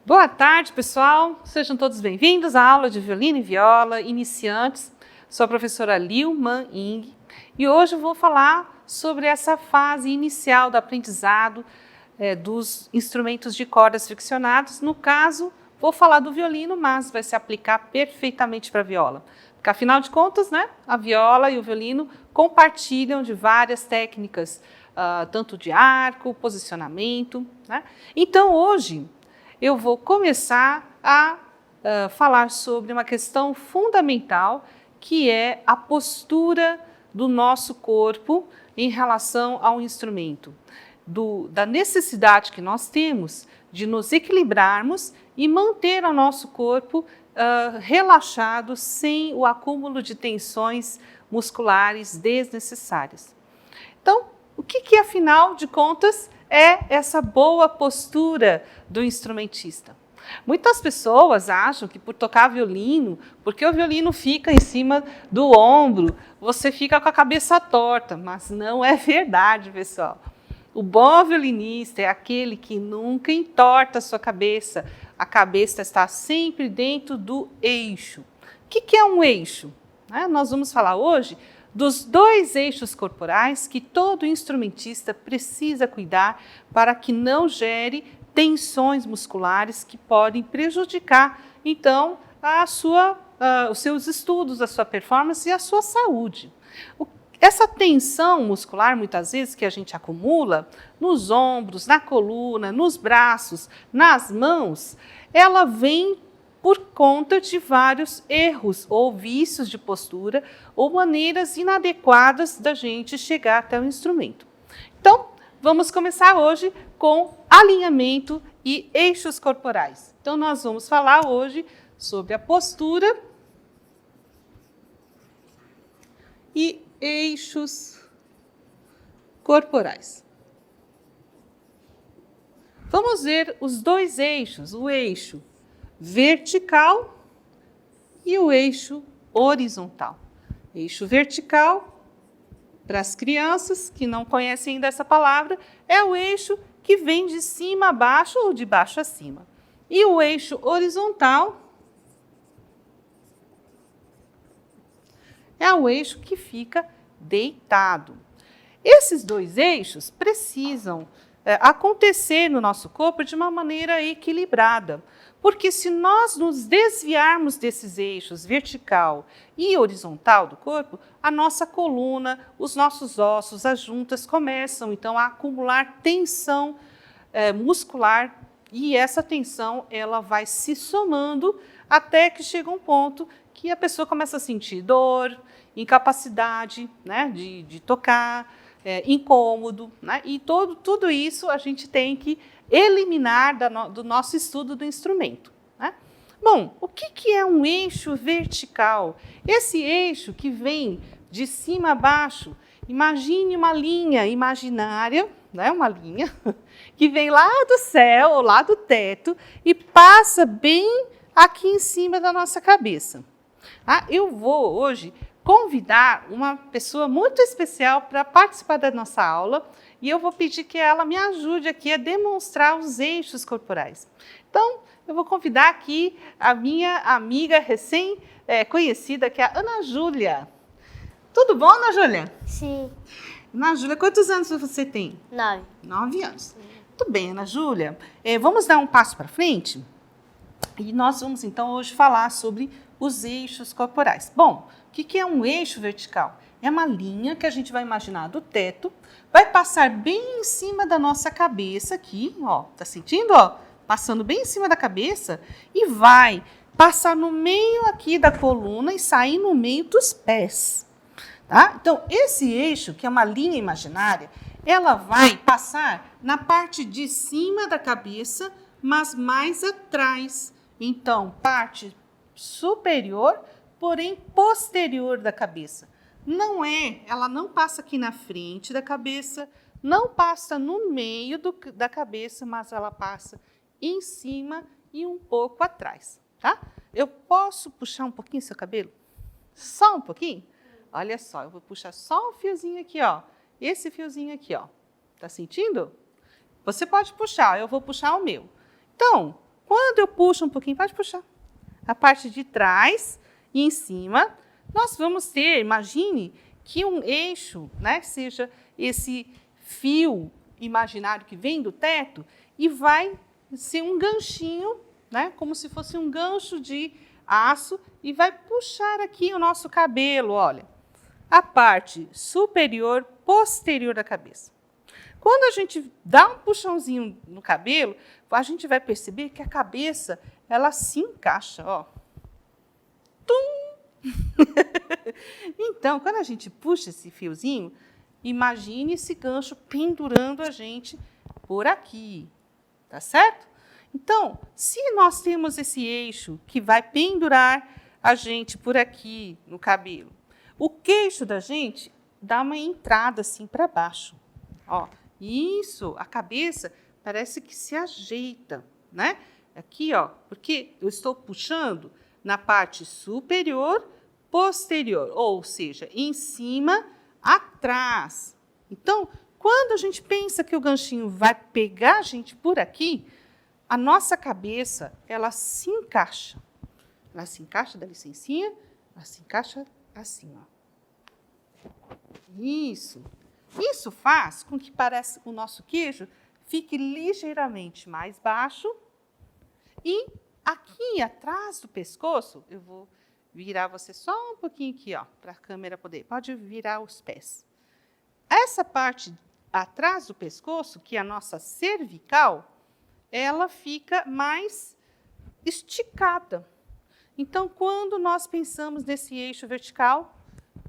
Boa tarde, pessoal. Sejam todos bem-vindos à aula de violino e viola, iniciantes. Sou a professora Liu Man Ying e hoje eu vou falar sobre essa fase inicial do aprendizado dos instrumentos de cordas friccionados. No caso, vou falar do violino, mas vai se aplicar perfeitamente para a viola. Porque, afinal de contas, né, a viola e o violino compartilham de várias técnicas, tanto de arco, posicionamento, né? Então, hoje, eu vou começar a falar sobre uma questão fundamental, que é a postura do nosso corpo em relação ao instrumento, da necessidade que nós temos de nos equilibrarmos e manter o nosso corpo relaxado, sem o acúmulo de tensões musculares desnecessárias. Então, o que afinal de contas, é essa boa postura do instrumentista? Muitas pessoas acham que por tocar violino, porque o violino fica em cima do ombro, você fica com a cabeça torta, mas não é verdade, pessoal. O bom violinista é aquele que nunca entorta a sua cabeça. A cabeça está sempre dentro do eixo. O que é um eixo? Nós vamos falar hoje dos dois eixos corporais que todo instrumentista precisa cuidar para que não gere tensões musculares que podem prejudicar, então, os seus estudos, a sua performance e a sua saúde. Essa tensão muscular, muitas vezes, que a gente acumula nos ombros, na coluna, nos braços, nas mãos, ela vem por conta de vários erros ou vícios de postura ou maneiras inadequadas da gente chegar até o instrumento. Então, vamos começar hoje com alinhamento e eixos corporais. Então, nós vamos falar hoje sobre a postura e eixos corporais. Vamos ver os dois eixos, o eixo vertical e o eixo horizontal. Eixo vertical, para as crianças que não conhecem ainda essa palavra, é o eixo que vem de cima a baixo ou de baixo a cima. E o eixo horizontal é o eixo que fica deitado. Esses dois eixos precisam acontecer no nosso corpo de uma maneira equilibrada. Porque se nós nos desviarmos desses eixos vertical e horizontal do corpo, a nossa coluna, os nossos ossos, as juntas começam então a acumular tensão muscular, e essa tensão ela vai se somando até que chega um ponto que a pessoa começa a sentir dor, incapacidade, né, de tocar, incômodo, né, e tudo isso a gente tem que eliminar do nosso estudo do instrumento, né? Bom, o que é um eixo vertical? Esse eixo que vem de cima a baixo, imagine uma linha imaginária, né, uma linha que vem lá do céu ou lá do teto e passa bem aqui em cima da nossa cabeça. Eu vou hoje convidar uma pessoa muito especial para participar da nossa aula e eu vou pedir que ela me ajude aqui a demonstrar os eixos corporais. Então, eu vou convidar aqui a minha amiga recém-conhecida, que é a Ana Júlia. Tudo bom, Ana Júlia? Sim. Ana Júlia, quantos anos você tem? 9. 9 anos. Tudo bem, Ana Júlia. Vamos dar um passo para frente? E nós vamos, então, hoje falar sobre os eixos corporais. Bom, o que é um eixo vertical? É uma linha que a gente vai imaginar do teto, vai passar bem em cima da nossa cabeça aqui, ó, tá sentindo, ó? Passando bem em cima da cabeça e vai passar no meio aqui da coluna e sair no meio dos pés, tá? Então, esse eixo, que é uma linha imaginária, ela vai passar na parte de cima da cabeça, mas mais atrás. Então, parte superior, porém posterior da cabeça. Ela não passa aqui na frente da cabeça, não passa no meio da cabeça, mas ela passa em cima e um pouco atrás, tá? Eu posso puxar um pouquinho seu cabelo? Só um pouquinho? Olha só, eu vou puxar só um fiozinho aqui, ó. Esse fiozinho aqui, ó. Tá sentindo? Você pode puxar, eu vou puxar o meu. Então, quando eu puxo um pouquinho, pode puxar. A parte de trás e em cima, nós vamos ter, imagine que um eixo, né, seja esse fio imaginário que vem do teto e vai ser um ganchinho, né, como se fosse um gancho de aço e vai puxar aqui o nosso cabelo, olha, a parte superior, posterior da cabeça. Quando a gente dá um puxãozinho no cabelo, a gente vai perceber que a cabeça, ela se encaixa, ó. Tum! Então, quando a gente puxa esse fiozinho, imagine esse gancho pendurando a gente por aqui, tá certo? Então, se nós temos esse eixo que vai pendurar a gente por aqui no cabelo, o queixo da gente dá uma entrada assim para baixo, ó. Isso, a cabeça parece que se ajeita, né? Aqui, ó, porque eu estou puxando na parte superior, posterior, ou seja, em cima, atrás. Então, quando a gente pensa que o ganchinho vai pegar a gente por aqui, a nossa cabeça, ela se encaixa. Ela se encaixa, dá licencinha, ela se encaixa assim, ó. Isso. Isso faz com que o nosso queixo fique ligeiramente mais baixo e aqui atrás do pescoço, eu vou virar você só um pouquinho aqui, ó, para a câmera poder, pode virar os pés. Essa parte atrás do pescoço, que é a nossa cervical, ela fica mais esticada. Então, quando nós pensamos nesse eixo vertical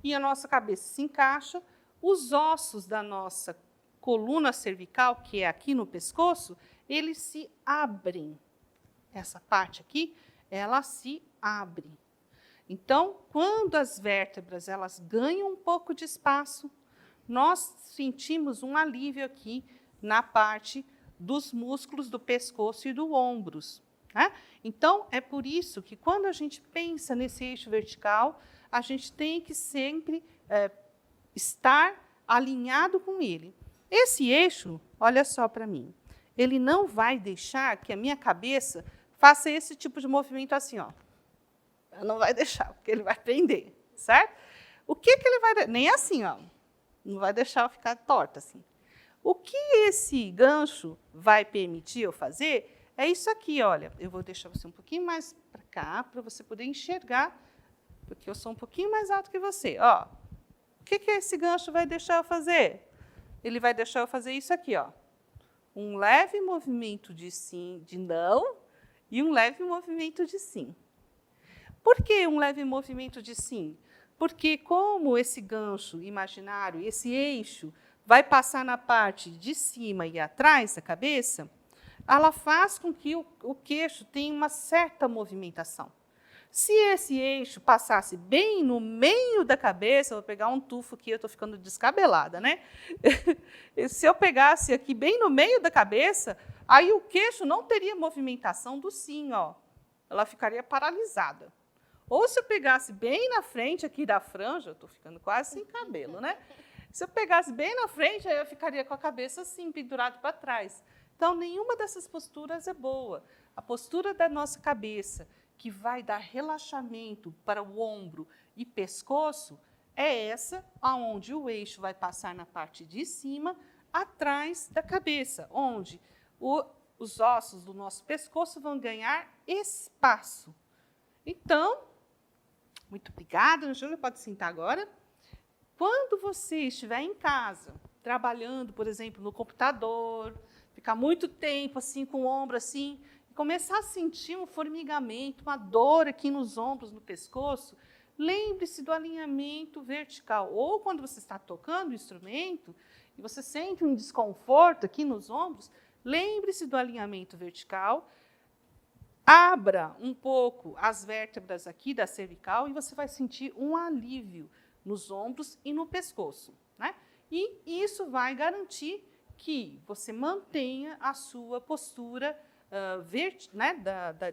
e a nossa cabeça se encaixa, os ossos da nossa coluna cervical, que é aqui no pescoço, eles se abrem. Essa parte aqui, ela se abre. Então, quando as vértebras elas ganham um pouco de espaço, nós sentimos um alívio aqui na parte dos músculos do pescoço e do ombros. Né? Então, é por isso que quando a gente pensa nesse eixo vertical, a gente tem que sempre estar alinhado com ele. Esse eixo, olha só para mim, ele não vai deixar que a minha cabeça faça esse tipo de movimento assim, ó. Não vai deixar, porque ele vai prender, certo? O que ele vai... Nem assim, ó. Não vai deixar eu ficar torta assim. O que esse gancho vai permitir eu fazer é isso aqui, olha. Eu vou deixar você um pouquinho mais para cá, para você poder enxergar, porque eu sou um pouquinho mais alto que você. Ó, o que esse gancho vai deixar eu fazer? Ele vai deixar eu fazer isso aqui, ó. Um leve movimento de sim, de não, e um leve movimento de sim. Por que um leve movimento de sim? Porque como esse gancho imaginário, esse eixo, vai passar na parte de cima e atrás da cabeça, ela faz com que o queixo tenha uma certa movimentação. Se esse eixo passasse bem no meio da cabeça, eu vou pegar um tufo aqui, eu estou ficando descabelada, né? Se eu pegasse aqui bem no meio da cabeça, aí o queixo não teria movimentação do sim, ó. Ela ficaria paralisada. Ou se eu pegasse bem na frente aqui da franja, eu estou ficando quase sem cabelo, né? Se eu pegasse bem na frente, aí eu ficaria com a cabeça assim, pendurada para trás. Então, nenhuma dessas posturas é boa. A postura da nossa cabeça, que vai dar relaxamento para o ombro e pescoço, é essa, onde o eixo vai passar na parte de cima, atrás da cabeça, onde os ossos do nosso pescoço vão ganhar espaço. Então, muito obrigada, Júlia, pode sentar agora. Quando você estiver em casa, trabalhando, por exemplo, no computador, ficar muito tempo assim, com o ombro assim, começar a sentir um formigamento, uma dor aqui nos ombros, no pescoço, lembre-se do alinhamento vertical. Ou quando você está tocando o instrumento e você sente um desconforto aqui nos ombros, lembre-se do alinhamento vertical, abra um pouco as vértebras aqui da cervical e você vai sentir um alívio nos ombros e no pescoço. Né? E isso vai garantir que você mantenha a sua postura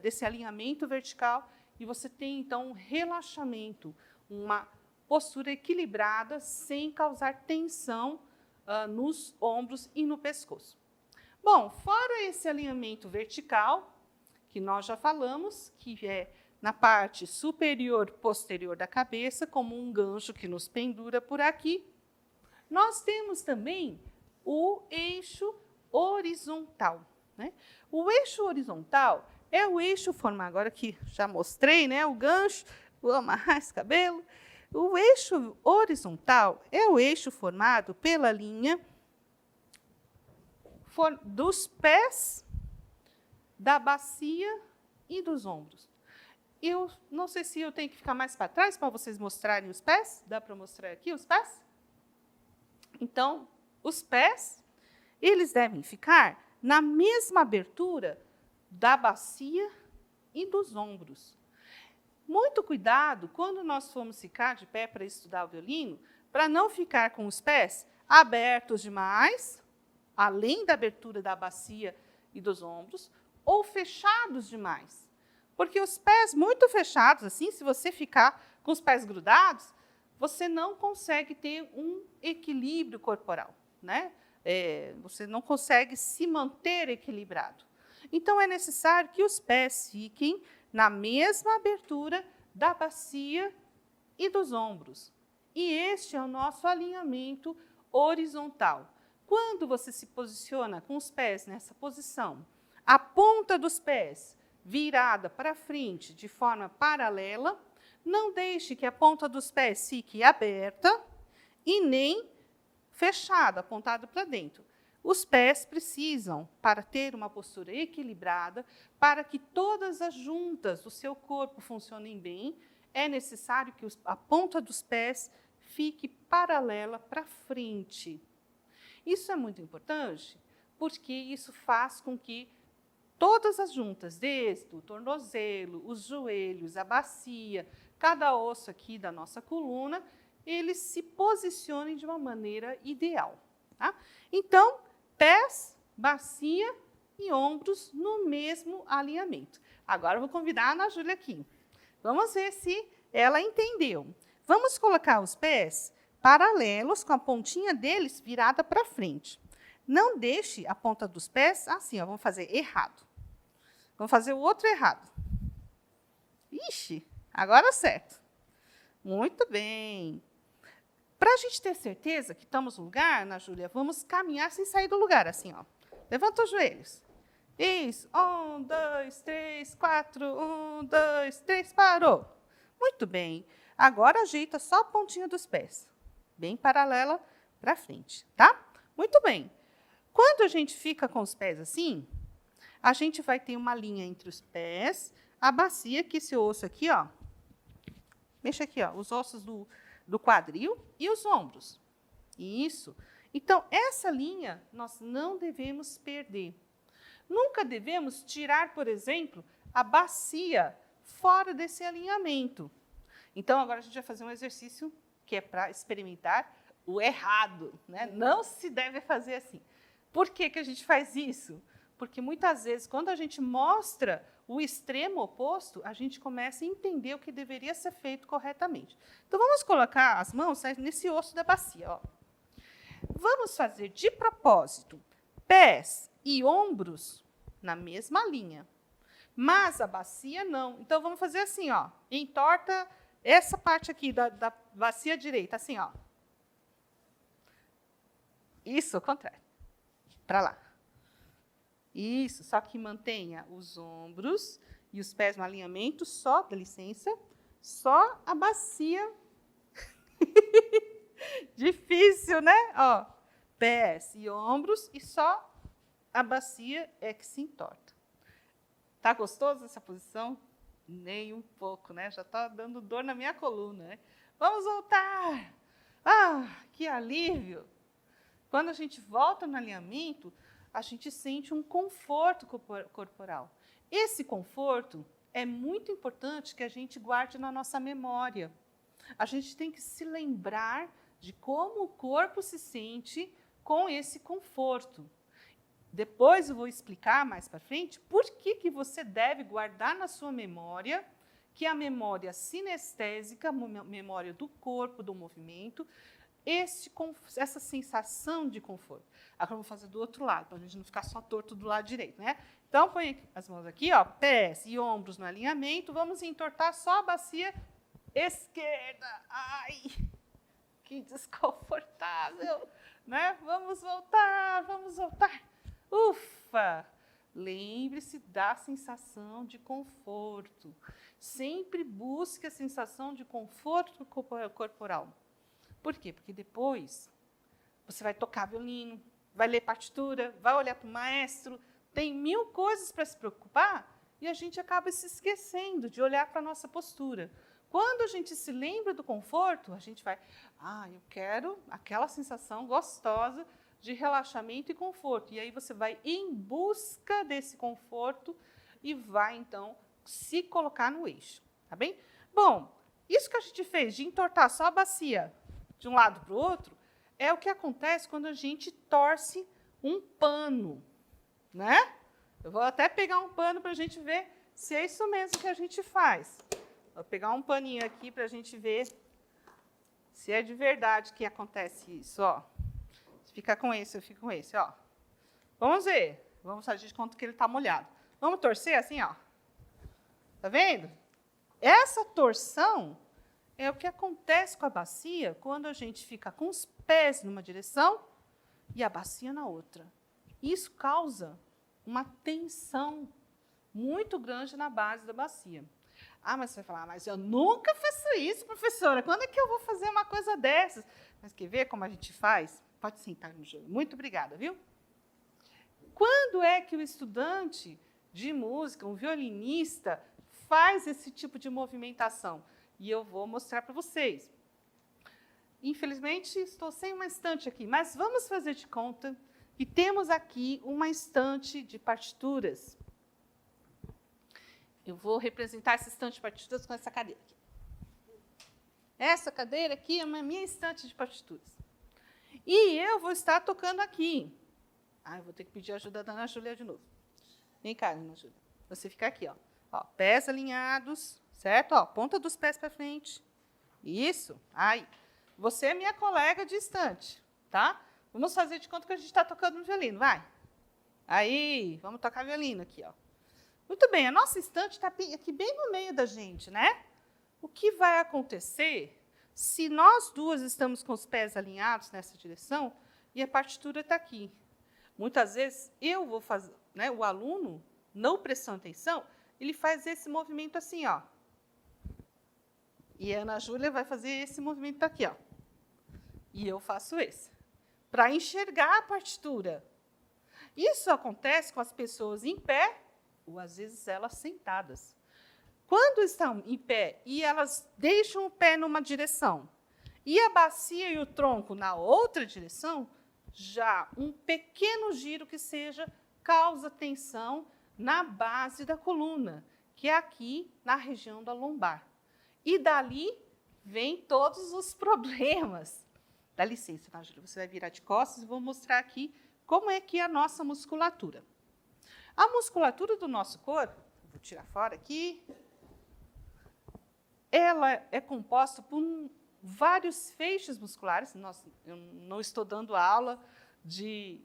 desse alinhamento vertical e você tem, então, um relaxamento, uma postura equilibrada sem causar tensão nos ombros e no pescoço. Bom, fora esse alinhamento vertical, que nós já falamos, que é na parte superior posterior da cabeça, como um gancho que nos pendura por aqui, nós temos também o eixo horizontal, né? O eixo horizontal é o eixo formado, agora que já mostrei, né, o gancho, vou amarrar esse cabelo. O eixo horizontal é o eixo formado pela linha dos pés, da bacia e dos ombros. Eu não sei se eu tenho que ficar mais para trás para vocês mostrarem os pés. Dá para mostrar aqui os pés? Então, os pés, eles devem ficar na mesma abertura da bacia e dos ombros. Muito cuidado quando nós formos ficar de pé para estudar o violino, para não ficar com os pés abertos demais, além da abertura da bacia e dos ombros, ou fechados demais. Porque os pés muito fechados, assim, se você ficar com os pés grudados, você não consegue ter um equilíbrio corporal, né? Você não consegue se manter equilibrado. Então, é necessário que os pés fiquem na mesma abertura da bacia e dos ombros. E este é o nosso alinhamento horizontal. Quando você se posiciona com os pés nessa posição, a ponta dos pés virada para frente de forma paralela, não deixe que a ponta dos pés fique aberta e nem fechada, apontada para dentro. Os pés precisam, para ter uma postura equilibrada, para que todas as juntas do seu corpo funcionem bem, é necessário que a ponta dos pés fique paralela para frente. Isso é muito importante, porque isso faz com que todas as juntas, desde o tornozelo, os joelhos, a bacia, cada osso aqui da nossa coluna, eles se posicionem de uma maneira ideal. Tá? Então, pés, bacia e ombros no mesmo alinhamento. Agora, eu vou convidar a Ana Júlia aqui. Vamos ver se ela entendeu. Vamos colocar os pés paralelos, com a pontinha deles virada para frente. Não deixe a ponta dos pés assim, ó, vamos fazer errado. Vamos fazer o outro errado. Ixi, agora certo. Muito bem. Para a gente ter certeza que estamos no lugar, Ana Júlia, vamos caminhar sem sair do lugar, assim, ó. Levanta os joelhos. Isso. 1, 2, 3, 4. 1, 2, 3, parou. Muito bem. Agora ajeita só a pontinha dos pés. Bem paralela para frente, tá? Muito bem. Quando a gente fica com os pés assim, a gente vai ter uma linha entre os pés, a bacia, que esse osso aqui, ó. Mexa aqui, ó, os ossos do quadril e os ombros. Isso. Então, essa linha nós não devemos perder. Nunca devemos tirar, por exemplo, a bacia fora desse alinhamento. Então, agora a gente vai fazer um exercício que é para experimentar o errado, né? Não se deve fazer assim. Por que que a gente faz isso? Porque muitas vezes, quando a gente mostra o extremo oposto, a gente começa a entender o que deveria ser feito corretamente. Então, vamos colocar as mãos nesse osso da bacia. Ó. Vamos fazer, de propósito, pés e ombros na mesma linha, mas a bacia não. Então, vamos fazer assim, ó, entorta essa parte aqui da bacia direita, assim, ó. Isso, ao contrário. Para lá. Isso, só que mantenha os ombros e os pés no alinhamento, só, dá licença, só a bacia. Difícil, né? Ó, pés e ombros e só a bacia é que se entorta. Tá gostoso essa posição? Nem um pouco, né? Já está dando dor na minha coluna, né? Vamos voltar! Ah, que alívio! Quando a gente volta no alinhamento, a gente sente um conforto corporal. Esse conforto é muito importante que a gente guarde na nossa memória. A gente tem que se lembrar de como o corpo se sente com esse conforto. Depois eu vou explicar mais para frente por que você deve guardar na sua memória que a memória sinestésica, memória do corpo, do movimento, essa sensação de conforto. Agora, vamos fazer do outro lado, para a gente não ficar só torto do lado direito, né? Então, põe as mãos aqui, ó, pés e ombros no alinhamento. Vamos entortar só a bacia esquerda. Ai, que desconfortável, né? Vamos voltar, vamos voltar. Ufa! Lembre-se da sensação de conforto. Sempre busque a sensação de conforto corporal. Por quê? Porque depois você vai tocar violino, vai ler partitura, vai olhar para o maestro, tem 1000 coisas para se preocupar e a gente acaba se esquecendo de olhar para a nossa postura. Quando a gente se lembra do conforto, a gente vai, eu quero aquela sensação gostosa de relaxamento e conforto. E aí você vai em busca desse conforto e vai, então, se colocar no eixo, tá bem? Bom, isso que a gente fez de entortar só a bacia de um lado para o outro, é o que acontece quando a gente torce um pano, né? Eu vou até pegar um pano para a gente ver se é isso mesmo que a gente faz. Vou pegar um paninho aqui para a gente ver se é de verdade que acontece isso, ó. Se ficar com esse, eu fico com esse, ó. Vamos ver. Vamos fazer de conta que ele está molhado. Vamos torcer assim, ó. Tá vendo? Essa torção é o que acontece com a bacia quando a gente fica com os pés numa direção e a bacia na outra. Isso causa uma tensão muito grande na base da bacia. Mas você vai falar, mas eu nunca faço isso, professora. Quando é que eu vou fazer uma coisa dessas? Mas quer ver como a gente faz? Pode sentar no joelho. Muito obrigada, viu? Quando é que o estudante de música, um violinista, faz esse tipo de movimentação? E eu vou mostrar para vocês. Infelizmente, estou sem uma estante aqui, mas vamos fazer de conta que temos aqui uma estante de partituras. Eu vou representar essa estante de partituras com essa cadeira aqui. Essa cadeira aqui é a minha estante de partituras. E eu vou estar tocando aqui. Eu vou ter que pedir ajuda da Ana Júlia de novo. Vem cá, Ana Júlia. Você fica aqui, ó. Pés alinhados, certo? Ó, ponta dos pés para frente. Isso. Aí. Você é minha colega de estante, tá? Vamos fazer de conta que a gente está tocando no violino, vai. Aí, vamos tocar violino aqui, ó. Muito bem, a nossa estante está aqui bem no meio da gente, né? O que vai acontecer se nós duas estamos com os pés alinhados nessa direção e a partitura está aqui? Muitas vezes eu vou fazer, né, o aluno, não prestando atenção, ele faz esse movimento assim, ó. E a Ana Júlia vai fazer esse movimento aqui, ó. E eu faço esse, para enxergar a partitura. Isso acontece com as pessoas em pé, ou às vezes elas sentadas. Quando estão em pé e elas deixam o pé numa direção e a bacia e o tronco na outra direção, já um pequeno giro que seja causa tensão na base da coluna, que é aqui na região da lombar. E dali vem todos os problemas. Dá licença, tá, Júlia? Você vai virar de costas e vou mostrar aqui como é que é a nossa musculatura. A musculatura do nosso corpo, vou tirar fora aqui, ela é composta por vários feixes musculares. Eu não estou dando aula de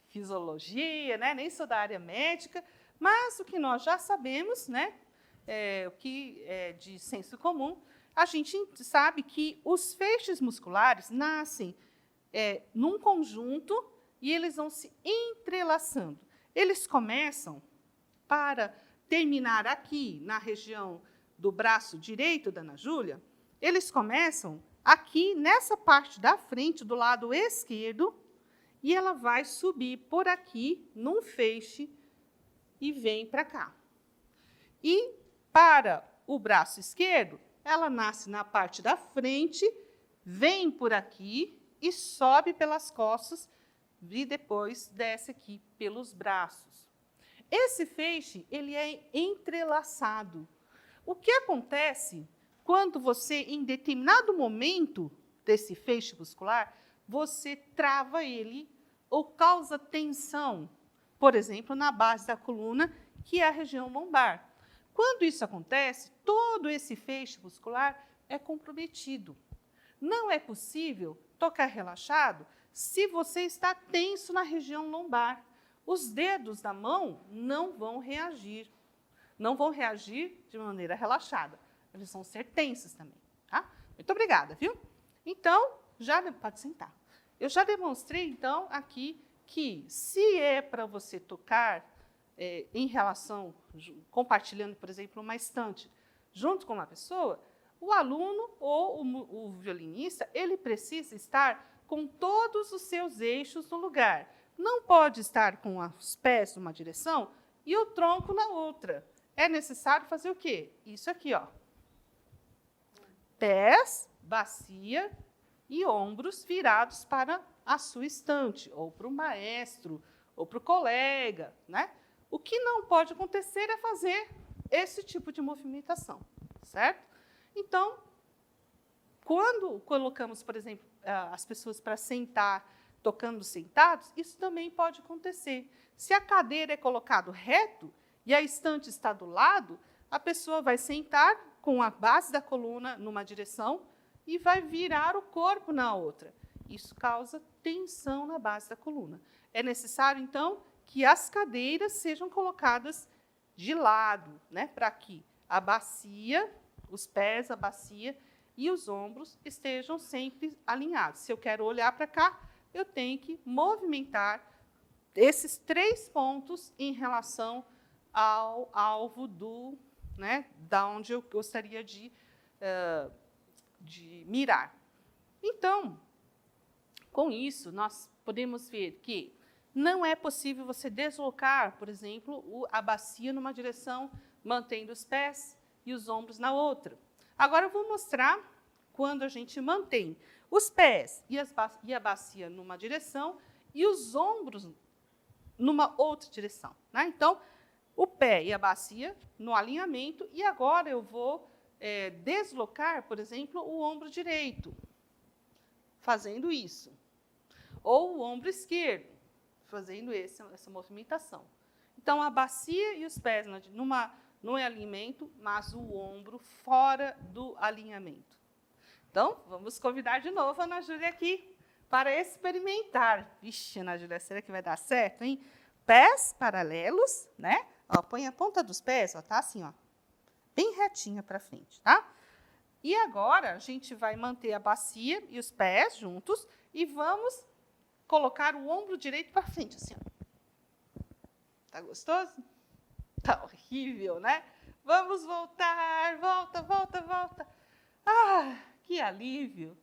fisiologia, né? Nem sou da área médica, mas o que nós já sabemos, né? O que é de senso comum, a gente sabe que os feixes musculares nascem num conjunto e eles vão se entrelaçando. Eles começam para terminar aqui na região do braço direito da Ana Júlia, eles começam aqui nessa parte da frente, do lado esquerdo, e ela vai subir por aqui num feixe e vem para cá. E para o braço esquerdo, ela nasce na parte da frente, vem por aqui e sobe pelas costas e depois desce aqui pelos braços. Esse feixe, ele é entrelaçado. O que acontece quando você, em determinado momento desse feixe muscular, você trava ele ou causa tensão, por exemplo, na base da coluna, que é a região lombar. Quando isso acontece, todo esse feixe muscular é comprometido. Não é possível tocar relaxado se você está tenso na região lombar. Os dedos da mão não vão reagir. Não vão reagir de maneira relaxada. Eles vão ser tensos também. Tá? Muito obrigada, viu? Então, pode sentar. Eu já demonstrei, então, aqui que se é para você tocar em relação, compartilhando, por exemplo, uma estante junto com uma pessoa, o aluno ou o violinista, ele precisa estar com todos os seus eixos no lugar. Não pode estar com os pés numa direção e o tronco na outra. É necessário fazer o quê? Isso aqui, ó. Pés, bacia e ombros virados para a sua estante, ou para o maestro, ou para o colega, né? O que não pode acontecer é fazer esse tipo de movimentação, certo? Então, quando colocamos, por exemplo, as pessoas para sentar, tocando sentados, isso também pode acontecer. Se a cadeira é colocada reto e a estante está do lado, a pessoa vai sentar com a base da coluna numa direção e vai virar o corpo na outra. Isso causa tensão na base da coluna. É necessário, então, que as cadeiras sejam colocadas de lado, né, para que a bacia, os pés, a bacia e os ombros estejam sempre alinhados. Se eu quero olhar para cá, eu tenho que movimentar esses 3 pontos em relação ao alvo da onde eu gostaria de mirar. Então, com isso, nós podemos ver que não é possível você deslocar, por exemplo, a bacia numa direção, mantendo os pés e os ombros na outra. Agora, eu vou mostrar quando a gente mantém os pés e a bacia numa direção e os ombros numa outra direção, né? Então, o pé e a bacia no alinhamento, e agora eu vou deslocar, por exemplo, o ombro direito, fazendo isso. Ou o ombro esquerdo, fazendo essa movimentação. Então, a bacia e os pés no alinhamento, mas o ombro fora do alinhamento. Então, vamos convidar de novo a Ana Júlia aqui para experimentar. Vixe, Ana Júlia, será que vai dar certo, hein? Pés paralelos, né? Ó, põe a ponta dos pés, ó, tá assim, ó, bem retinha para frente, tá? E agora, a gente vai manter a bacia e os pés juntos e vamos colocar o ombro direito para frente, assim, ó. Tá gostoso? Tá horrível, né? Vamos voltar, volta, volta, volta. Ah, que alívio!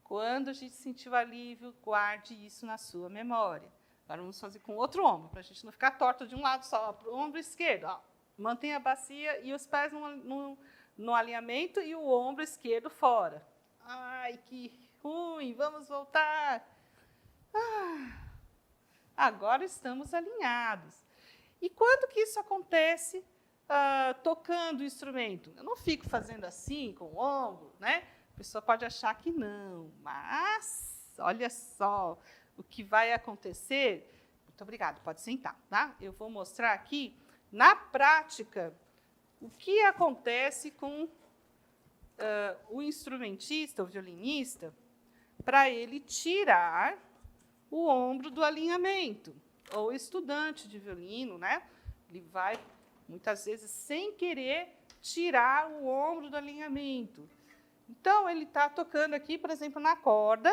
Quando a gente sentir o alívio, guarde isso na sua memória. Agora vamos fazer com o outro ombro, para a gente não ficar torto de um lado só. Para o ombro esquerdo, ó. Mantenha a bacia e os pés no alinhamento e o ombro esquerdo fora. Ai, que ruim! Vamos voltar. Ah, agora estamos alinhados. E quando que isso acontece tocando o instrumento? Eu não fico fazendo assim com o ombro, né? A pessoa pode achar que não, mas olha só o que vai acontecer. Muito obrigada, pode sentar, tá? Eu vou mostrar aqui, na prática, o que acontece com o instrumentista, o violinista, para ele tirar o ombro do alinhamento. Ou o estudante de violino, né? Ele vai, muitas vezes, sem querer, tirar o ombro do alinhamento. Então, ele está tocando aqui, por exemplo, na corda.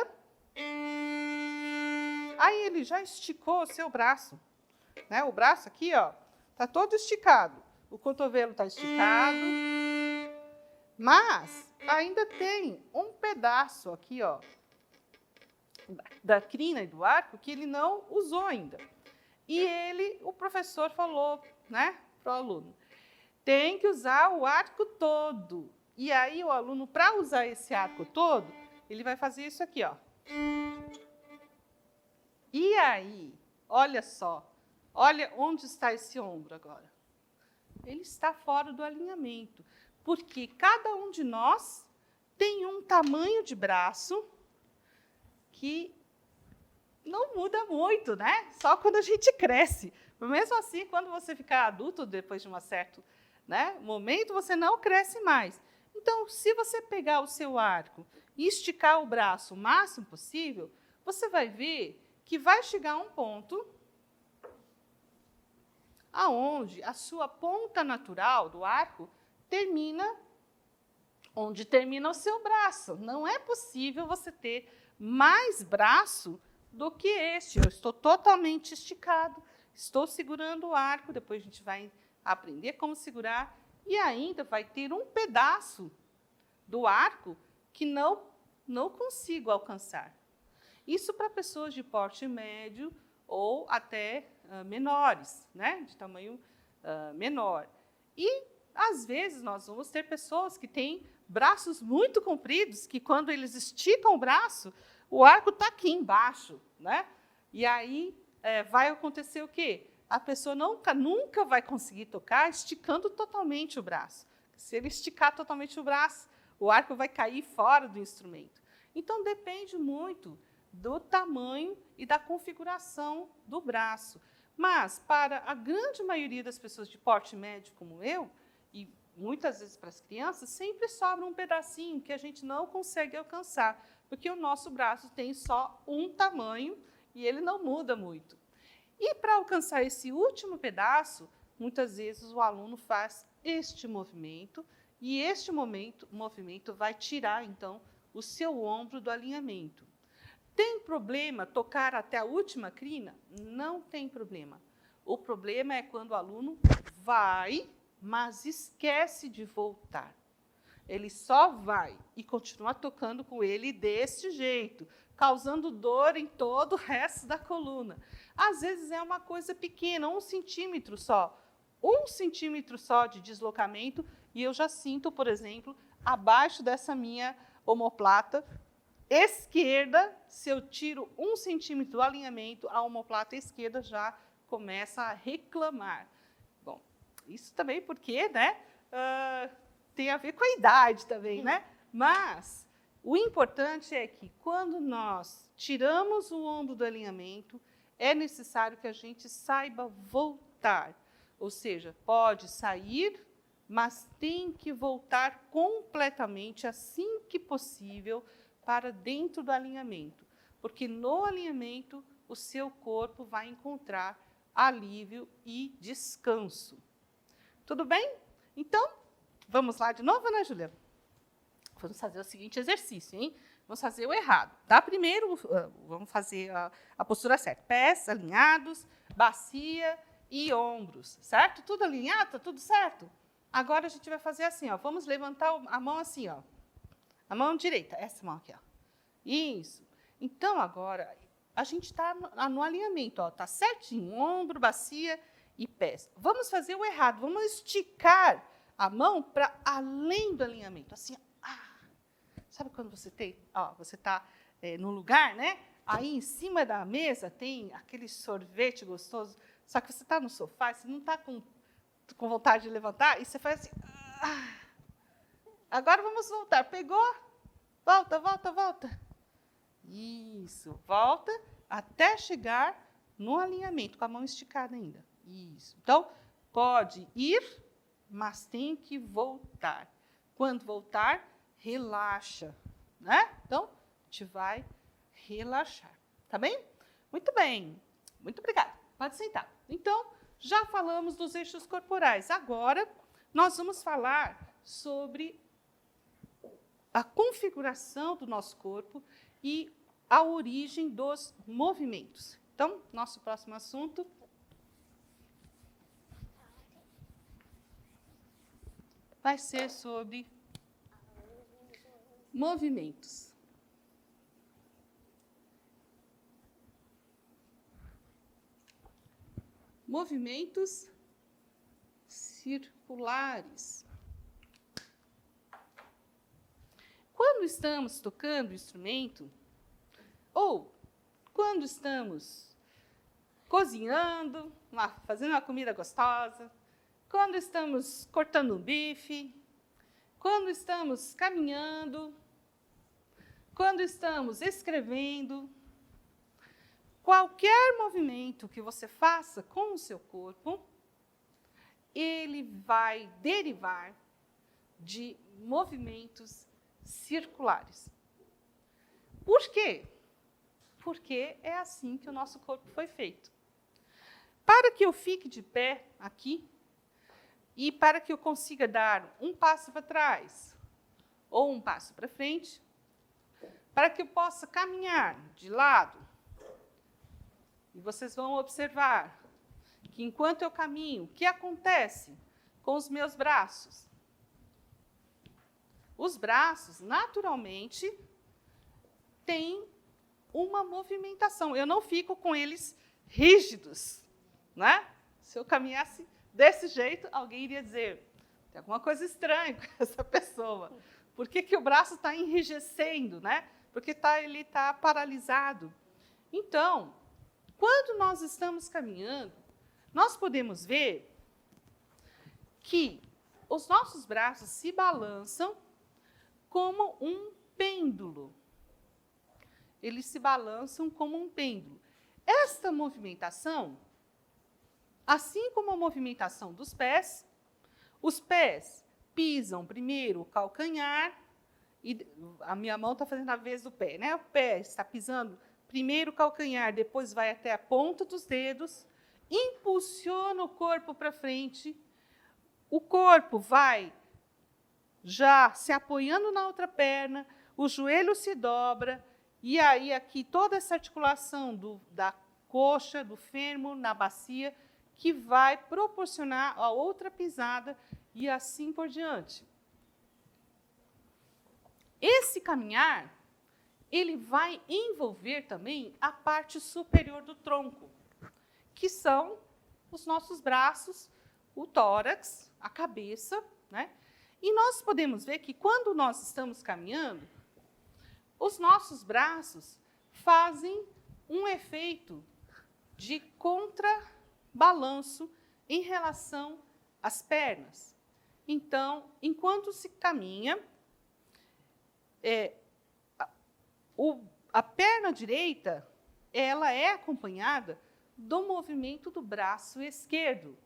Aí ele já esticou o seu braço, né? O braço aqui, ó, está todo esticado. O cotovelo está esticado. Mas ainda tem um pedaço aqui, ó, da crina e do arco que ele não usou ainda. E o professor falou, né, para o aluno, tem que usar o arco todo. E aí o aluno, para usar esse arco todo, ele vai fazer isso aqui, ó. E aí, olha só, olha onde está esse ombro agora. Ele está fora do alinhamento, porque cada um de nós tem um tamanho de braço que não muda muito, né? Só quando a gente cresce. Mas mesmo assim, quando você ficar adulto, depois de uma certa né? No momento você não cresce mais. Então, se você pegar o seu arco e esticar o braço o máximo possível, você vai ver que vai chegar a um ponto aonde a sua ponta natural do arco termina onde termina o seu braço. Não é possível você ter mais braço do que este. Eu estou totalmente esticado, estou segurando o arco, depois a gente vai aprender como segurar, e ainda vai ter um pedaço do arco que não consigo alcançar. Isso para pessoas de porte médio ou até menores, né? De tamanho menor. E, às vezes, nós vamos ter pessoas que têm braços muito compridos, que quando eles esticam o braço, o arco está aqui embaixo, né? E aí vai acontecer o quê? A pessoa nunca vai conseguir tocar esticando totalmente o braço. Se ele esticar totalmente o braço, o arco vai cair fora do instrumento. Então, depende muito do tamanho e da configuração do braço. Mas, para a grande maioria das pessoas de porte médio como eu, e muitas vezes para as crianças, sempre sobra um pedacinho que a gente não consegue alcançar, porque o nosso braço tem só um tamanho e ele não muda muito. E para alcançar esse último pedaço, muitas vezes o aluno faz este movimento, e este movimento vai tirar, então, o seu ombro do alinhamento. Tem problema tocar até a última crina? Não tem problema. O problema é quando o aluno vai, mas esquece de voltar. Ele só vai e continua tocando com ele deste jeito, causando dor em todo o resto da coluna. Às vezes é uma coisa pequena, 1 centímetro só. 1 centímetro só de deslocamento, e eu já sinto, por exemplo, abaixo dessa minha omoplata esquerda, se eu tiro 1 centímetro do alinhamento, a omoplata esquerda já começa a reclamar. Bom, isso também porque, né, tem a ver com a idade também, né? Mas o importante é que, quando nós tiramos o ombro do alinhamento, é necessário que a gente saiba voltar. Ou seja, pode sair, mas tem que voltar completamente, assim que possível, para dentro do alinhamento, porque no alinhamento o seu corpo vai encontrar alívio e descanso. Tudo bem? Então, vamos lá de novo, né, Juliana? Vamos fazer o seguinte exercício, hein? Vamos fazer o errado, tá? Primeiro, vamos fazer a postura certa. Pés alinhados, bacia e ombros, certo? Tudo alinhado, tá tudo certo? Agora a gente vai fazer assim, ó. Vamos levantar a mão assim, ó. A mão direita, essa mão aqui, ó. Isso. Então, agora, a gente está no alinhamento, ó. Tá certinho, ombro, bacia e pés. Vamos fazer o errado, vamos esticar a mão para além do alinhamento, assim, sabe quando você está no lugar, né? Aí, em cima da mesa, tem aquele sorvete gostoso, só que você está no sofá, você não está com vontade de levantar, e você faz assim, Agora vamos voltar. Pegou? Volta, volta, volta. Isso. Volta até chegar no alinhamento, com a mão esticada ainda. Isso. Então, pode ir, mas tem que voltar. Quando voltar, relaxa, né? Então, a gente vai relaxar. Tá bem? Muito bem. Muito obrigada. Pode sentar. Então, já falamos dos eixos corporais. Agora, nós vamos falar sobre a configuração do nosso corpo e a origem dos movimentos. Então, nosso próximo assunto vai ser sobre movimentos. Movimentos circulares. Quando estamos tocando o instrumento, ou quando estamos cozinhando, fazendo uma comida gostosa, quando estamos cortando um bife, quando estamos caminhando, quando estamos escrevendo, qualquer movimento que você faça com o seu corpo ele vai derivar de movimentos circulares. Por quê? Porque é assim que o nosso corpo foi feito. Para que eu fique de pé aqui, e para que eu consiga dar um passo para trás ou um passo para frente, para que eu possa caminhar de lado, e vocês vão observar que enquanto eu caminho, o que acontece com os meus braços? Os braços, naturalmente, têm uma movimentação. Eu não fico com eles rígidos, né? Se eu caminhasse desse jeito, alguém iria dizer, tem alguma coisa estranha com essa pessoa. Por que o braço está enrijecendo, né? Porque ele está paralisado. Então, quando nós estamos caminhando, nós podemos ver que os nossos braços se balançam como um pêndulo. Eles se balançam como um pêndulo. Esta movimentação, assim como a movimentação dos pés, os pés pisam primeiro o calcanhar, e a minha mão está fazendo a vez do pé, né? O pé está pisando primeiro o calcanhar, depois vai até a ponta dos dedos, impulsiona o corpo para frente, o corpo vai já se apoiando na outra perna, o joelho se dobra, e aí aqui toda essa articulação da coxa, do fêmur, na bacia, que vai proporcionar a outra pisada e assim por diante. Esse caminhar, ele vai envolver também a parte superior do tronco, que são os nossos braços, o tórax, a cabeça, né? E nós podemos ver que quando nós estamos caminhando, os nossos braços fazem um efeito de contrabalanço em relação às pernas. Então, enquanto se caminha, a perna direita ela é acompanhada do movimento do braço esquerdo.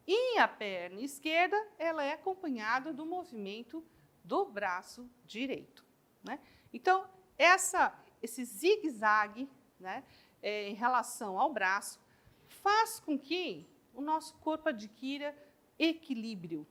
E a perna esquerda ela é acompanhada do movimento do braço direito, né? Então, esse zigue-zague, né, em relação ao braço faz com que o nosso corpo adquira equilíbrio.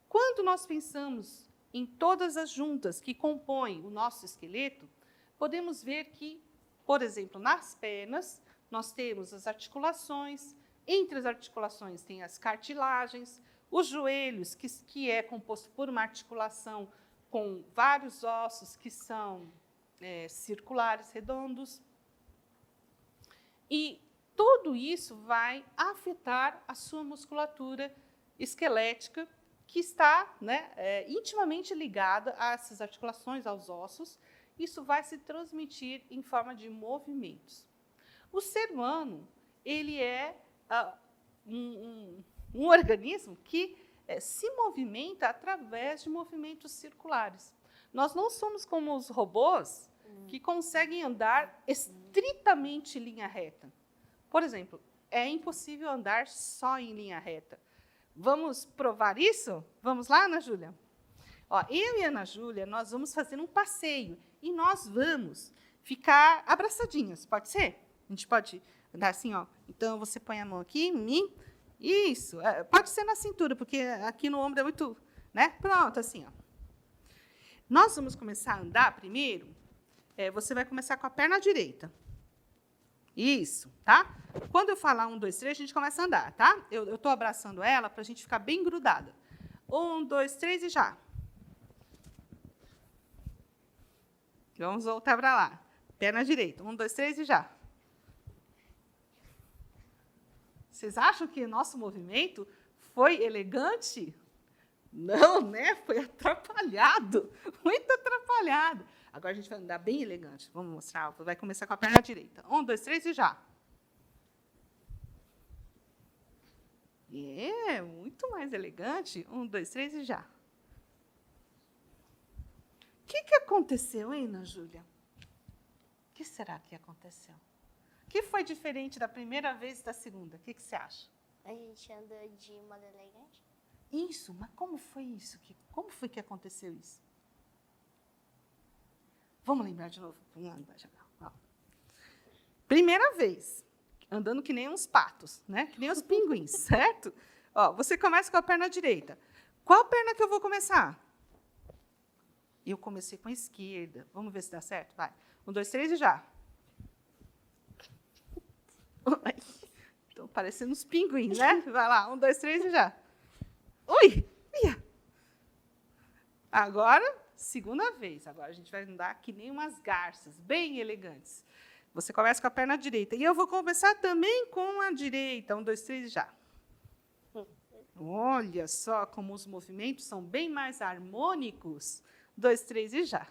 Quando nós pensamos em todas as juntas que compõem o nosso esqueleto, podemos ver que, por exemplo, nas pernas, nós temos as articulações, entre as articulações tem as cartilagens, os joelhos, que é composto por uma articulação com vários ossos que são circulares, redondos. E tudo isso vai afetar a sua musculatura esquelética, que está, né, intimamente ligada a essas articulações, aos ossos. Isso vai se transmitir em forma de movimentos. O ser humano, ele é um organismo que se movimenta através de movimentos circulares. Nós não somos como os robôs que conseguem andar estritamente em linha reta. Por exemplo, é impossível andar só em linha reta. Vamos provar isso? Vamos lá, Ana Júlia? Ó, eu e a Ana Júlia, nós vamos fazer um passeio e nós vamos ficar abraçadinhas, pode ser? A gente pode andar assim, ó. Então, você põe a mão aqui em mim. Isso, pode ser na cintura, porque aqui no ombro é muito, né? Pronto, assim, ó. Nós vamos começar a andar primeiro. Você vai começar com a perna direita. Isso, tá? Quando eu falar 1, 2, 3, a gente começa a andar, tá? Eu estou abraçando ela para a gente ficar bem grudada. 1, 2, 3 e já. Vamos voltar para lá. Perna direita. 1, 2, 3 e já. Vocês acham que o nosso movimento foi elegante? Não, né? Foi atrapalhado. Muito atrapalhado. Agora a gente vai andar bem elegante. Vamos mostrar. Vai começar com a perna direita. 1, 2, 3 e já. Muito mais elegante. 1, 2, 3 e já. O que aconteceu, hein, Ana Júlia? O que será que aconteceu? O que foi diferente da primeira vez e da segunda? O que você acha? A gente anda de modo elegante. Isso, mas como foi isso? Como foi que aconteceu isso? Vamos lembrar de novo. Ó. Primeira vez, andando que nem uns patos, né? Que nem os pinguins, certo? Ó, você começa com a perna direita. Qual perna que eu vou começar? Eu comecei com a esquerda. Vamos ver se dá certo? Vai. 1, 2, 3 e já. Estão parecendo uns pinguins, né? Vai lá. 1, 2, 3 e já. Ui! Ia. Agora, segunda vez. Agora a gente vai andar que nem umas garças, bem elegantes. Você começa com a perna direita. E eu vou começar também com a direita. 1, 2, 3 e já. Olha só como os movimentos são bem mais harmônicos. 2, 3 e já.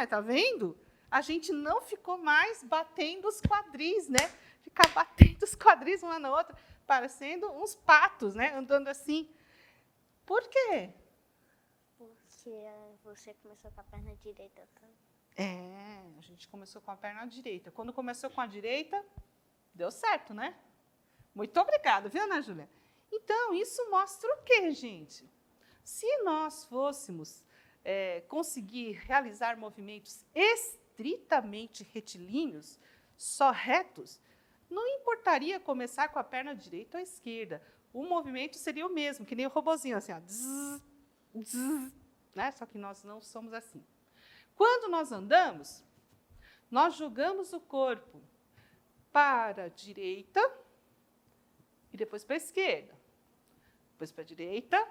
Tá vendo? A gente não ficou mais batendo os quadris, né? Ficar batendo os quadris uma na outra, parecendo uns patos, né? Andando assim. Por quê? Porque você começou com a perna direita também. A gente começou com a perna direita. Quando começou com a direita, deu certo, né? Muito obrigada, viu, Ana Júlia? Então, isso mostra o quê, gente? Se nós fôssemos conseguir realizar movimentos estritamente retilíneos, só retos, não importaria começar com a perna direita ou esquerda. O movimento seria o mesmo, que nem o robozinho, assim, ó, zzz, zzz, né? Só que nós não somos assim. Quando nós andamos, nós jogamos o corpo para a direita e depois para a esquerda. Depois para a direita,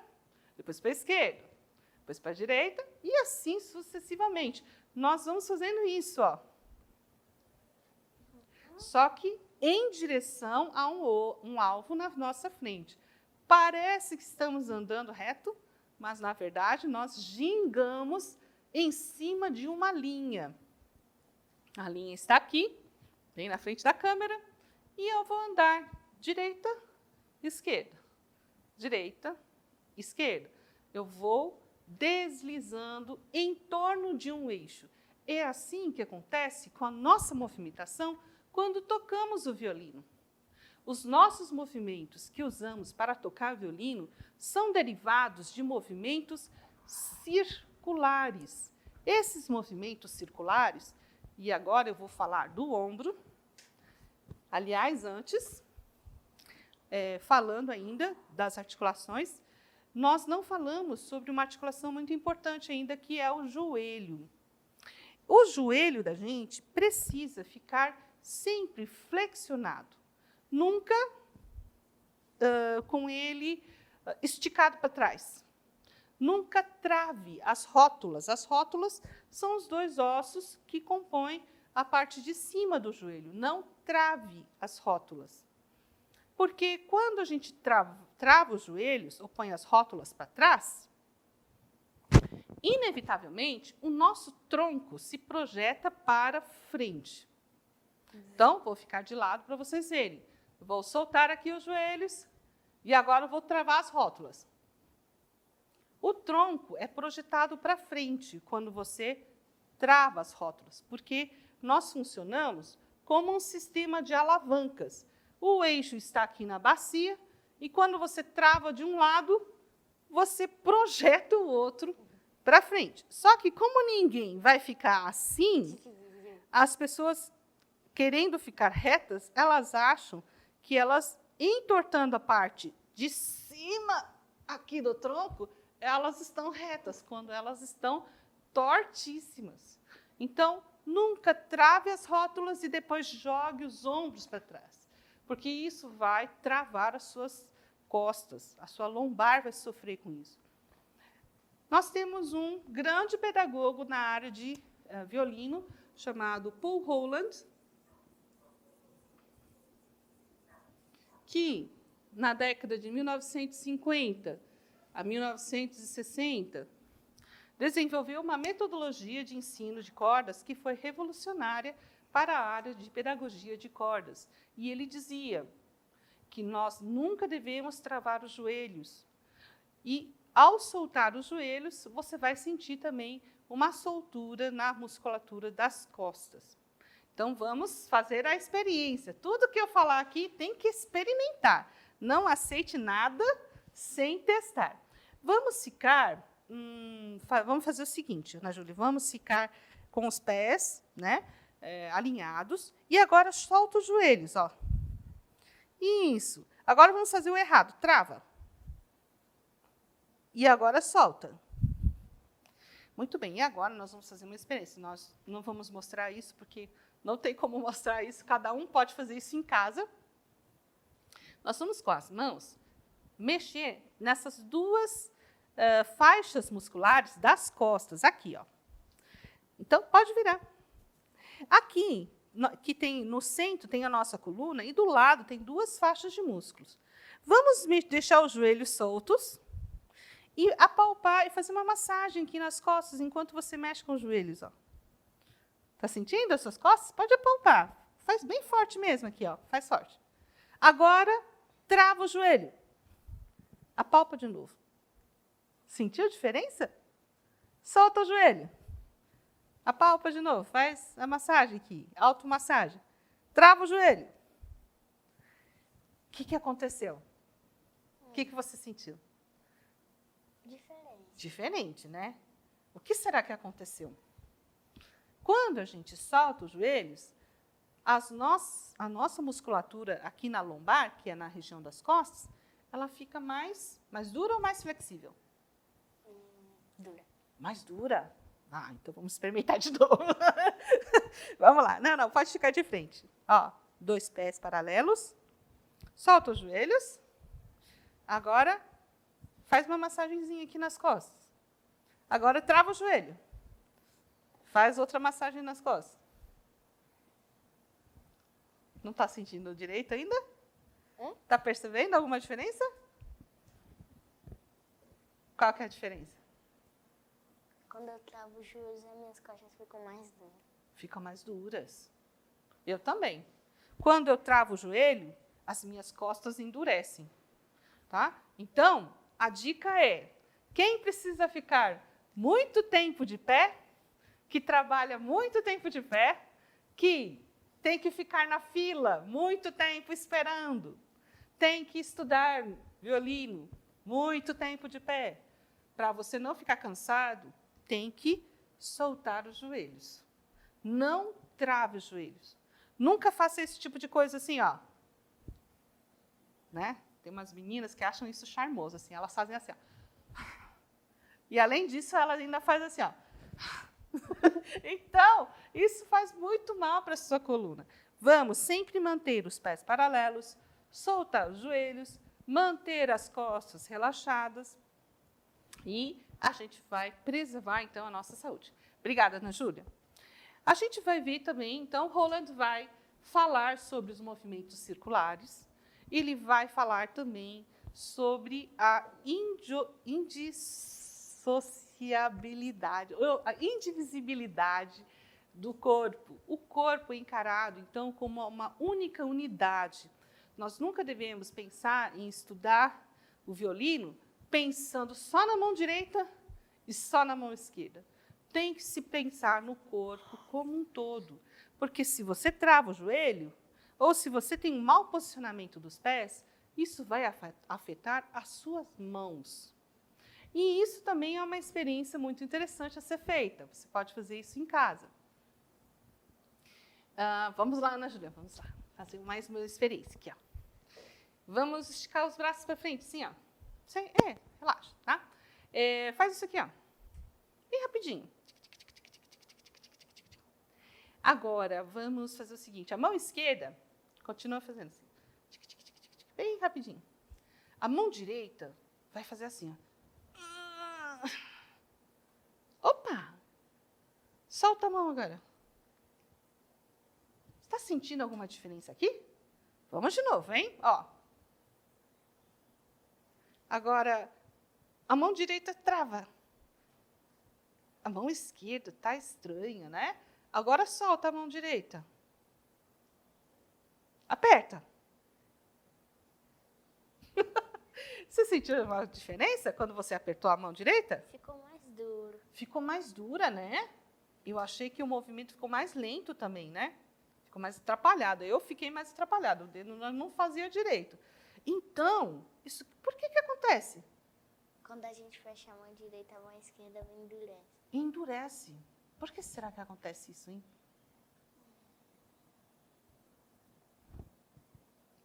depois para a esquerda, depois para a direita e assim sucessivamente. Nós vamos fazendo isso, ó. Só que em direção a um alvo na nossa frente. Parece que estamos andando reto, mas, na verdade, nós gingamos em cima de uma linha. A linha está aqui, bem na frente da câmera, e eu vou andar direita, esquerda, direita, esquerda. Eu vou deslizando em torno de um eixo. É assim que acontece com a nossa movimentação quando tocamos o violino. Os nossos movimentos que usamos para tocar violino são derivados de movimentos circulares. Esses movimentos circulares, e agora eu vou falar do ombro, aliás, antes, falando ainda das articulações, nós não falamos sobre uma articulação muito importante ainda, que é o joelho. O joelho da gente precisa ficar sempre flexionado, nunca com ele esticado para trás. Nunca trave as rótulas. As rótulas são os dois ossos que compõem a parte de cima do joelho. Não trave as rótulas. Porque quando a gente trava os joelhos ou põe as rótulas para trás, inevitavelmente, o nosso tronco se projeta para frente. Então, vou ficar de lado para vocês verem. Eu vou soltar aqui os joelhos e agora eu vou travar as rótulas. O tronco é projetado para frente quando você trava as rótulas, porque nós funcionamos como um sistema de alavancas. O eixo está aqui na bacia e quando você trava de um lado, você projeta o outro para frente. Só que como ninguém vai ficar assim, as pessoas, querendo ficar retas, elas acham que elas, entortando a parte de cima aqui do tronco, elas estão retas, quando elas estão tortíssimas. Então, nunca trave as rótulas e depois jogue os ombros para trás, porque isso vai travar as suas costas, a sua lombar vai sofrer com isso. Nós temos um grande pedagogo na área de violino, chamado Paul Holland, que, na década de 1950 a 1960, desenvolveu uma metodologia de ensino de cordas que foi revolucionária para a área de pedagogia de cordas. E ele dizia que nós nunca devemos travar os joelhos. E, ao soltar os joelhos, você vai sentir também uma soltura na musculatura das costas. Então, vamos fazer a experiência. Tudo que eu falar aqui tem que experimentar. Não aceite nada sem testar. Vamos ficar, vamos fazer o seguinte, Ana Júlia, vamos ficar com os pés, né, alinhados. E agora, solta os joelhos, ó. Isso. Agora, vamos fazer o errado. Trava. E agora, solta. Muito bem. E agora, nós vamos fazer uma experiência. Nós não vamos mostrar isso, porque não tem como mostrar isso. Cada um pode fazer isso em casa. Nós vamos, com as mãos, mexer nessas duas faixas musculares das costas. Aqui, ó. Então, pode virar. Aqui, que tem no centro, tem a nossa coluna, e do lado tem duas faixas de músculos. Vamos deixar os joelhos soltos e apalpar e fazer uma massagem aqui nas costas enquanto você mexe com os joelhos. Está sentindo as suas costas? Pode apalpar. Faz bem forte mesmo aqui, ó. Faz forte. Agora, trava o joelho. Apalpa de novo. Sentiu a diferença? Solta o joelho. Apalpa de novo. Faz a massagem aqui. Automassagem. Trava o joelho. O que aconteceu? O que você sentiu? Diferente. Diferente, né? O que será que aconteceu? Quando a gente solta os joelhos, a nossa musculatura aqui na lombar, que é na região das costas, ela fica mais dura ou mais flexível? Dura. Mais dura? Ah, então vamos experimentar de novo. Vamos lá. Não, pode ficar de frente. Ó, 2 pés paralelos. Solta os joelhos. Agora, faz uma massagenzinha aqui nas costas. Agora, trava o joelho. Faz outra massagem nas costas. Não está sentindo direito ainda? Está percebendo alguma diferença? Qual que é a diferença? Quando eu travo os joelhos, as minhas costas ficam mais duras. Ficam mais duras. Eu também. Quando eu travo o joelho, as minhas costas endurecem. Tá? Então, a dica é, quem precisa ficar muito tempo de pé, que trabalha muito tempo de pé, que tem que ficar na fila muito tempo esperando, tem que estudar violino muito tempo de pé, para você não ficar cansado, tem que soltar os joelhos. Não trave os joelhos. Nunca faça esse tipo de coisa assim, ó. Né? Tem umas meninas que acham isso charmoso, assim, elas fazem assim, ó. E além disso, ela ainda faz assim, ó. Então, isso faz muito mal para a sua coluna. Vamos sempre manter os pés paralelos, soltar os joelhos, manter as costas relaxadas e a gente vai preservar, então, a nossa saúde. Obrigada, Ana Júlia. A gente vai ver também, então, Roland vai falar sobre os movimentos circulares. Ele vai falar também sobre a indivisibilidade do corpo. O corpo é encarado, então, como uma única unidade. Nós nunca devemos pensar em estudar o violino pensando só na mão direita e só na mão esquerda. Tem que se pensar no corpo como um todo, porque se você trava o joelho, ou se você tem um mau posicionamento dos pés, isso vai afetar as suas mãos. E isso também é uma experiência muito interessante a ser feita. Você pode fazer isso em casa. Vamos lá, Ana Júlia, vamos lá. Fazer mais uma experiência aqui, ó. Vamos esticar os braços para frente, assim, ó. Relaxa, tá? Faz isso aqui, ó. Bem rapidinho. Agora, vamos fazer o seguinte. A mão esquerda, continua fazendo assim. Bem rapidinho. A mão direita vai fazer assim, ó. Opa! Solta a mão agora. Está sentindo alguma diferença aqui? Vamos de novo, hein? Ó. Agora, a mão direita trava. A mão esquerda está estranha, né? Agora solta a mão direita. Aperta. Você sentiu uma diferença quando você apertou a mão direita? Ficou mais duro. Ficou mais dura, né? Eu achei que o movimento ficou mais lento também, né? ficou mais atrapalhada. Eu fiquei mais atrapalhada, o dedo não fazia direito. Então, isso, por que acontece? Quando a gente fecha a mão direita, a mão esquerda endurece. Endurece. Por que será que acontece isso, hein?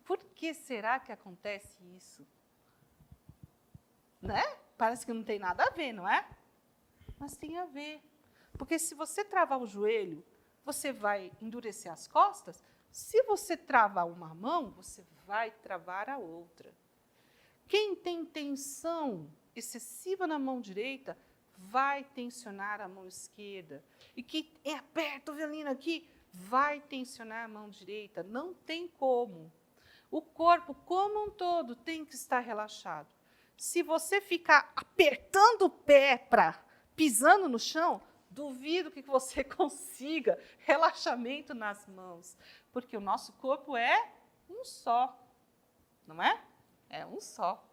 Por que será que acontece isso? Né? Parece que não tem nada a ver, não é? Mas tem a ver. Porque se você travar o joelho, você vai endurecer as costas. Se você travar uma mão, você vai travar a outra. Quem tem tensão excessiva na mão direita, vai tensionar a mão esquerda. E quem aperta o violino aqui, vai tensionar a mão direita. Não tem como. O corpo, como um todo, tem que estar relaxado. Se você ficar apertando o pé, pisando no chão, duvido que você consiga relaxamento nas mãos. Porque o nosso corpo é um só, não é? É um só.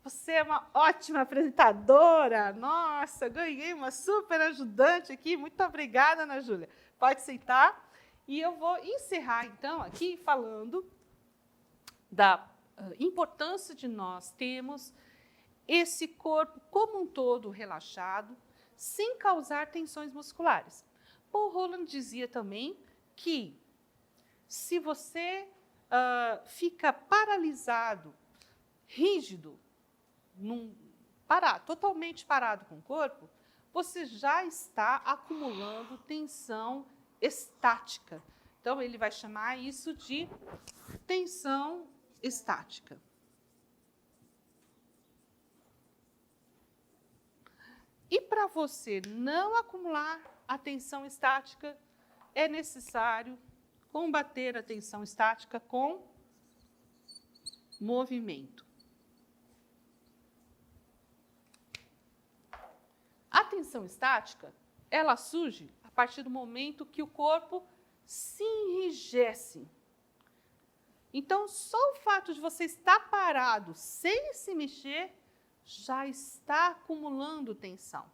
Você é uma ótima apresentadora. Nossa, ganhei uma super ajudante aqui. Muito obrigada, Ana Júlia. Pode sentar. E eu vou encerrar, então, aqui falando da importância de nós termos esse corpo como um todo relaxado, sem causar tensões musculares. Paul Holland dizia também que se você fica paralisado, rígido, totalmente parado com o corpo, você já está acumulando tensão estática. Então, ele vai chamar isso de tensão estática. E para você não acumular a tensão estática, é necessário combater a tensão estática com movimento. A tensão estática, ela surge a partir do momento que o corpo se enrijece. Então, só o fato de você estar parado sem se mexer já está acumulando tensão.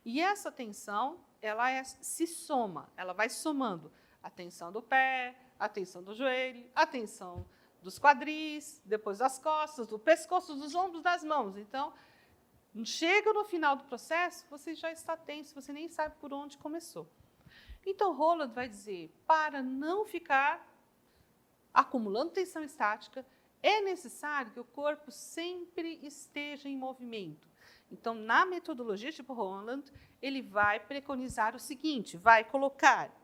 E essa tensão, ela se soma, ela vai somando a tensão do pé, a tensão do joelho, a tensão dos quadris, depois das costas, do pescoço, dos ombros, das mãos. Então, chega no final do processo, você já está tenso, você nem sabe por onde começou. Então, Holland vai dizer, para não ficar acumulando tensão estática, é necessário que o corpo sempre esteja em movimento. Então, na metodologia tipo Holland, ele vai preconizar o seguinte, vai colocar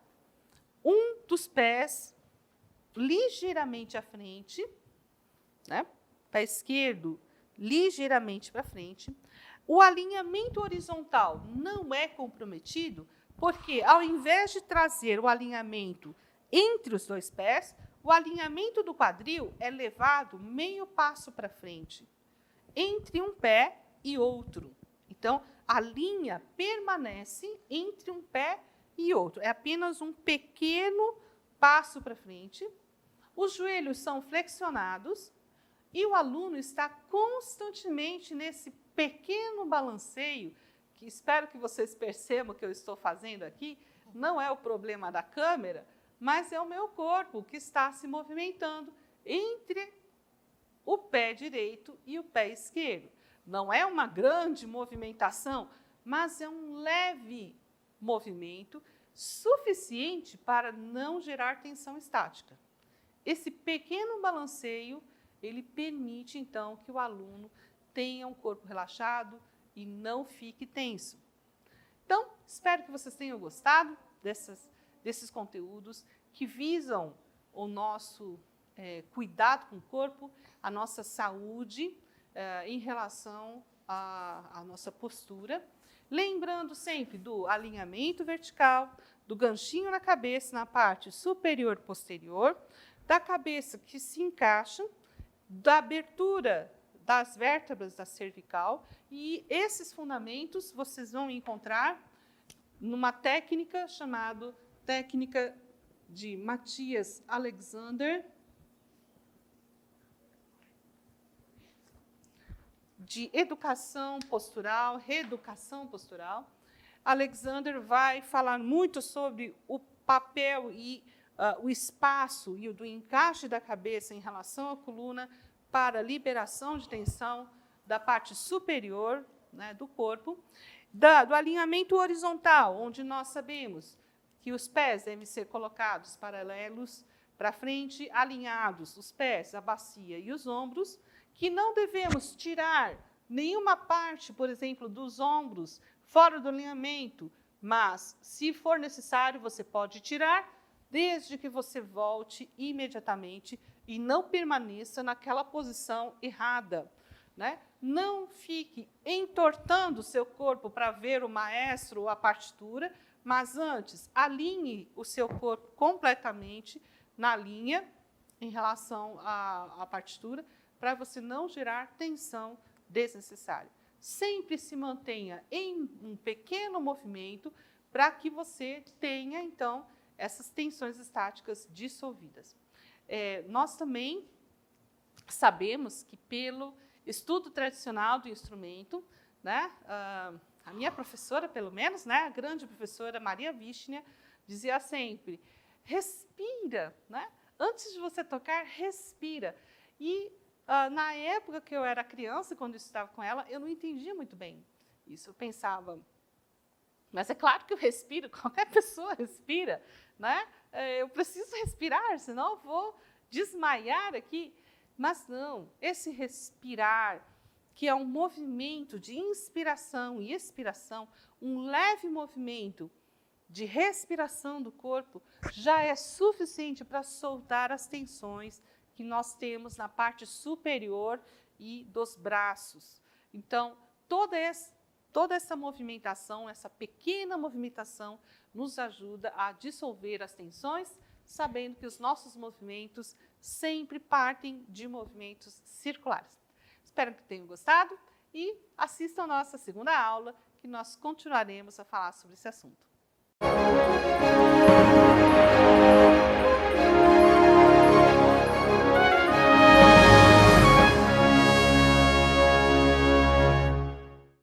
um dos pés ligeiramente à frente, né? Pé esquerdo ligeiramente para frente. O alinhamento horizontal não é comprometido, porque ao invés de trazer o alinhamento entre os dois pés, o alinhamento do quadril é levado meio passo para frente, entre um pé e outro. Então, a linha permanece entre um pé e outro. É apenas um pequeno passo para frente. Os joelhos são flexionados e o aluno está constantemente nesse pequeno balanceio, que espero que vocês percebam que eu estou fazendo aqui. Não é o problema da câmera, mas é o meu corpo que está se movimentando entre o pé direito e o pé esquerdo. Não é uma grande movimentação, mas é um leve movimento suficiente para não gerar tensão estática. Esse pequeno balanceio, ele permite, então, que o aluno tenha um corpo relaxado e não fique tenso. Então, espero que vocês tenham gostado desses conteúdos que visam o nosso cuidado com o corpo, a nossa saúde em relação à nossa postura. Lembrando sempre do alinhamento vertical, do ganchinho na cabeça, na parte superior e posterior, da cabeça que se encaixa, da abertura das vértebras da cervical. E esses fundamentos vocês vão encontrar numa técnica chamada técnica de Matthias Alexander, de educação postural, reeducação postural. Alexander vai falar muito sobre o papel e o espaço e o do encaixe da cabeça em relação à coluna para liberação de tensão da parte superior, né, do corpo, do alinhamento horizontal, onde nós sabemos que os pés devem ser colocados paralelos para frente, alinhados os pés, a bacia e os ombros, que não devemos tirar nenhuma parte, por exemplo, dos ombros fora do alinhamento, mas, se for necessário, você pode tirar, desde que você volte imediatamente e não permaneça naquela posição errada, né? Não fique entortando o seu corpo para ver o maestro ou a partitura, mas antes alinhe o seu corpo completamente na linha em relação à partitura, para você não gerar tensão desnecessária. Sempre se mantenha em um pequeno movimento para que você tenha, então, essas tensões estáticas dissolvidas. Nós também sabemos que, pelo estudo tradicional do instrumento, né, a minha professora, pelo menos, né, a grande professora Maria Vishnia, dizia sempre, respira, né? Antes de você tocar, respira. E na época que eu era criança, quando eu estava com ela, eu não entendia muito bem isso. Eu pensava, mas é claro que eu respiro, qualquer pessoa respira, né? Eu preciso respirar, senão eu vou desmaiar aqui. Mas não, esse respirar, que é um movimento de inspiração e expiração, um leve movimento de respiração do corpo, já é suficiente para soltar as tensões que nós temos na parte superior e dos braços. Então, toda essa movimentação, essa pequena movimentação, nos ajuda a dissolver as tensões, sabendo que os nossos movimentos sempre partem de movimentos circulares. Espero que tenham gostado e assistam a nossa segunda aula, que nós continuaremos a falar sobre esse assunto.